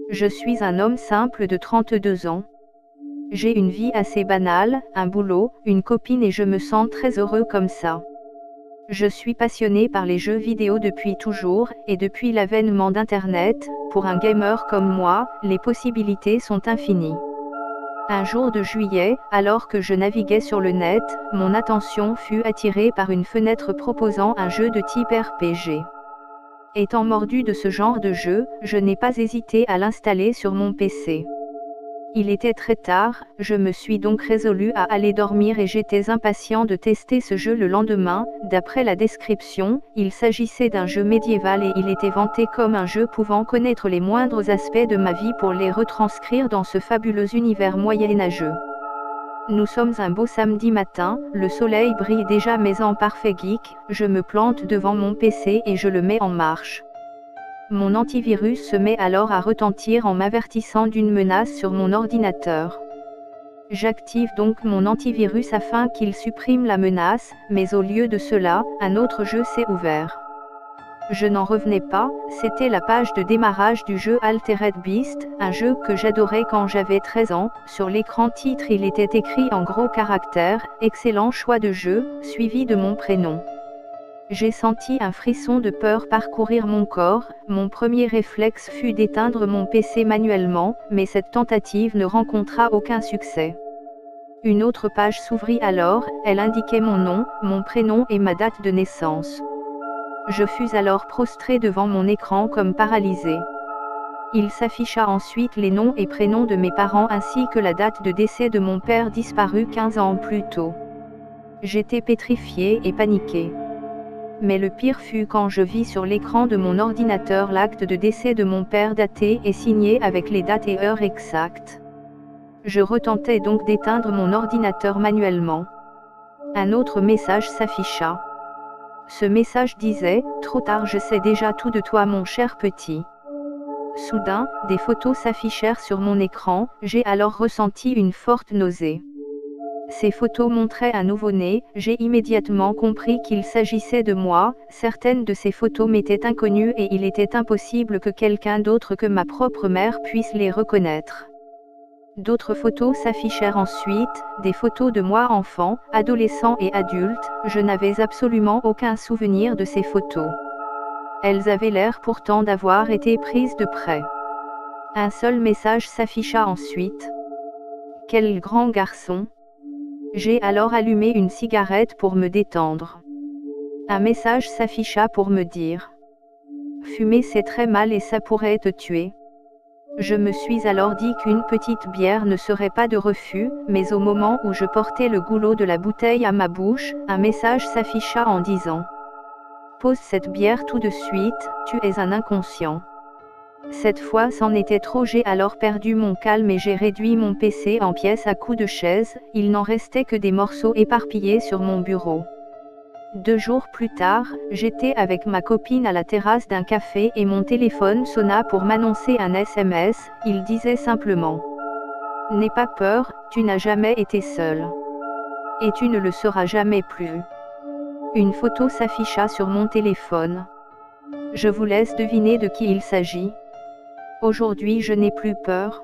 Je suis un homme simple de 32 ans. J'ai une vie assez banale, un boulot, une copine et je me sens très heureux comme ça. Je suis passionné par les jeux vidéo depuis toujours, et depuis l'avènement d'Internet, pour un gamer comme moi, les possibilités sont infinies. Un jour de juillet, alors que je naviguais sur le net, mon attention fut attirée par une fenêtre proposant un jeu de type RPG. Étant mordu de ce genre de jeu, je n'ai pas hésité à l'installer sur mon PC. Il était très tard, je me suis donc résolu à aller dormir et j'étais impatient de tester ce jeu le lendemain. D'après la description, il s'agissait d'un jeu médiéval et il était vanté comme un jeu pouvant connaître les moindres aspects de ma vie pour les retranscrire dans ce fabuleux univers moyenâgeux. Nous sommes un beau samedi matin, le soleil brille déjà mais en parfait geek, je me plante devant mon PC et je le mets en marche. Mon antivirus se met alors à retentir en m'avertissant d'une menace sur mon ordinateur. J'active donc mon antivirus afin qu'il supprime la menace, mais au lieu de cela, un autre jeu s'est ouvert. Je n'en revenais pas, c'était la page de démarrage du jeu Altered Beast, un jeu que j'adorais quand j'avais 13 ans. Sur l'écran titre il était écrit en gros caractères, excellent choix de jeu, suivi de mon prénom. J'ai senti un frisson de peur parcourir mon corps, mon premier réflexe fut d'éteindre mon PC manuellement, mais cette tentative ne rencontra aucun succès. Une autre page s'ouvrit alors, elle indiquait mon nom, mon prénom et ma date de naissance. Je fus alors prostré devant mon écran comme paralysé. Il s'afficha ensuite les noms et prénoms de mes parents ainsi que la date de décès de mon père disparu 15 ans plus tôt. J'étais pétrifié et paniqué. Mais le pire fut quand je vis sur l'écran de mon ordinateur l'acte de décès de mon père daté et signé avec les dates et heures exactes. Je retentais donc d'éteindre mon ordinateur manuellement. Un autre message s'afficha. Ce message disait « Trop tard, je sais déjà tout de toi mon cher petit ». Soudain, des photos s'affichèrent sur mon écran, j'ai alors ressenti une forte nausée. Ces photos montraient un nouveau-né, j'ai immédiatement compris qu'il s'agissait de moi, certaines de ces photos m'étaient inconnues et il était impossible que quelqu'un d'autre que ma propre mère puisse les reconnaître. D'autres photos s'affichèrent ensuite, des photos de moi enfant, adolescent et adulte, je n'avais absolument aucun souvenir de ces photos. Elles avaient l'air pourtant d'avoir été prises de près. Un seul message s'afficha ensuite. Quel grand garçon! J'ai alors allumé une cigarette pour me détendre. Un message s'afficha pour me dire « Fumer c'est très mal et ça pourrait te tuer ». Je me suis alors dit qu'une petite bière ne serait pas de refus, mais au moment où je portais le goulot de la bouteille à ma bouche, un message s'afficha en disant « Pose cette bière tout de suite, tu es un inconscient ». Cette fois c'en était trop, j'ai alors perdu mon calme et j'ai réduit mon PC en pièces à coups de chaise, il n'en restait que des morceaux éparpillés sur mon bureau. 2 jours plus tard, j'étais avec ma copine à la terrasse d'un café et mon téléphone sonna pour m'annoncer un SMS, il disait simplement « N'aie pas peur, tu n'as jamais été seul. Et tu ne le seras jamais plus ». Une photo s'afficha sur mon téléphone. Je vous laisse deviner de qui il s'agit. Aujourd'hui je n'ai plus peur.